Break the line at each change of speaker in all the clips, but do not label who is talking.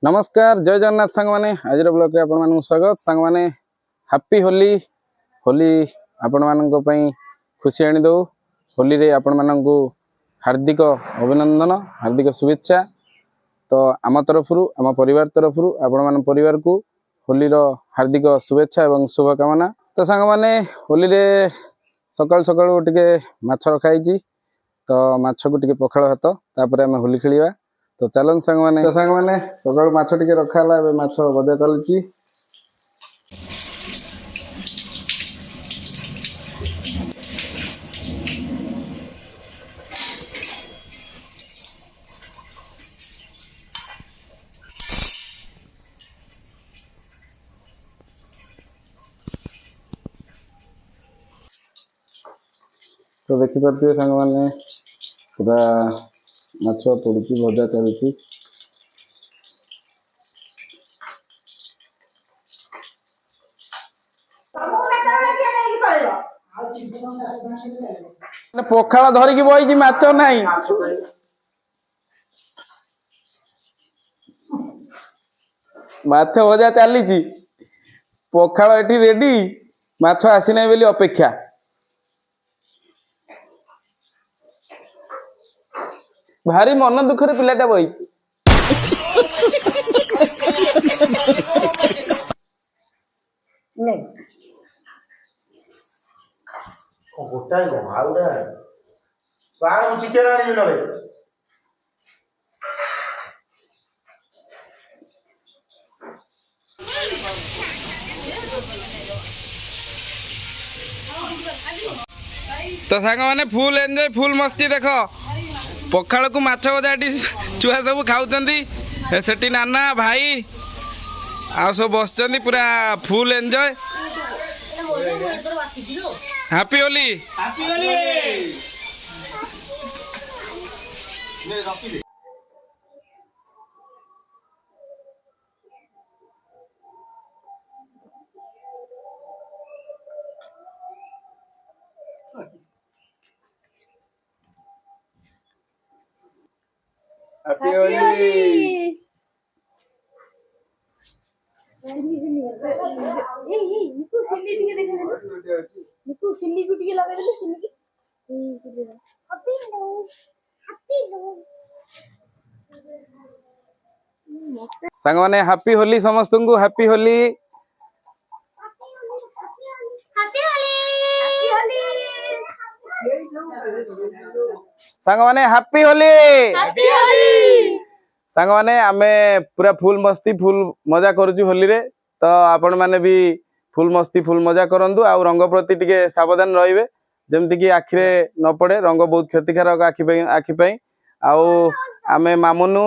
नमस्कार जय जगन्नाथ सांग मैंने आज ब्लॉग आपण मान स्वागत सांग मैंने हैप्पी होली होली आपण मान खुशी आनी दो होली रे आपण मान हार्दिक अभिनंदन हार्दिक शुभेच्छा। तो आम तरफ आम परिवार तरफ आपण मान परिवार को होली रो हार्दिक शुभेच्छा एवं शुभकामना। तो सांग मैंने होली रे सकाल सकाल टिके माछ रखाई तो माछ को टिके पखाल भात तापर आम होली खेलिबा। तो चलन सांग मैंने सकाल माछ टिके रखा माछ बजा चलची। तो देखी पारे सांग मैंने पूरा माछ पड़ी भजा चलती। पखाल धरिकी बही माछ नहीं माछ भजा चली पखाल एटी रेडी माछ आसीना बोली अपेक्षा। भारी मन दुख रे पिलाटा बही तो सांग मैंने फुल एंजॉय फुल मस्ती देख पखाल को माछ भजा छुआ सब खाऊं सेठी नाना भाई आ सब बस पूरा full enjoy. Happy Holi. Happy Holi. सांग माने हैप्पी होली समस्त को हैप्पी होली। सांग माने हैप्पी होली। सांग माने आमे पूरा फुल मस्ती फुल मजा करूछु होली रे। तो आपण माने भी फुल मस्ती फुल मजा करंदु आ रंग प्रति टिके सावधान रहिबे जेमति कि आखिरे न पड़े रंग बहुत क्षतिकारक आखि पई। आउ आमे मामुनु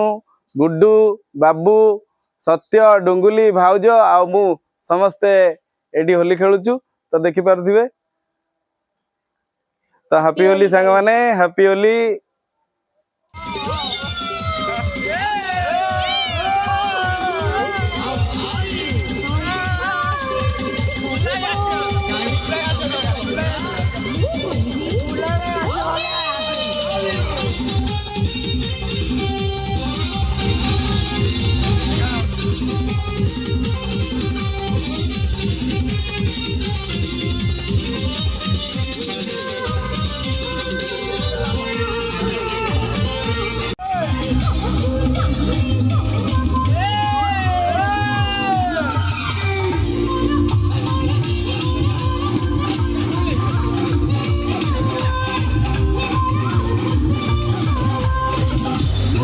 गुड्डू बाबू सत्य डुंगुली भाउज आ मु समस्ते एडी होली खेलुछु। तो देखि पारथिबे। तो हैप्पी होली सांग माने हैप्पी होली।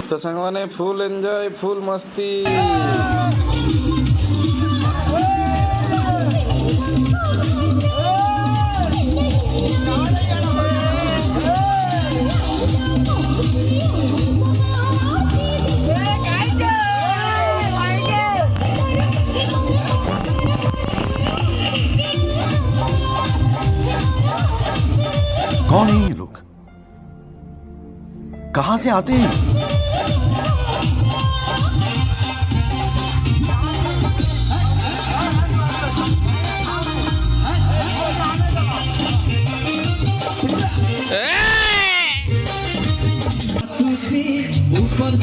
तो संग माने फुल एंजॉय फुल मस्ती।
कौन है ये लोग कहां से आते हैं?
ऊपर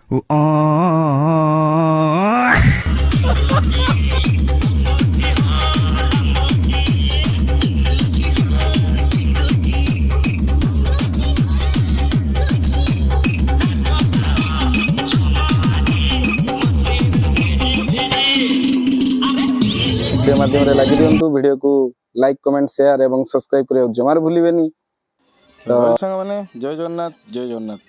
ଭିଡ଼ିଓ ମାଧ୍ୟମରେ ଲାଗି ଦିଅନ୍ତୁ। ଭିଡ଼ିଓକୁ ଲାଇକ୍ କମେଣ୍ଟ ସେୟାର ଏବଂ ସବସ୍କ୍ରାଇବ କରିବାକୁ ଜମାରୁ ଭୁଲିବେନି। ତ ସାଙ୍ଗମାନେ ଜୟ ଜଗନ୍ନାଥ, ଜୟ ଜଗନ୍ନାଥ।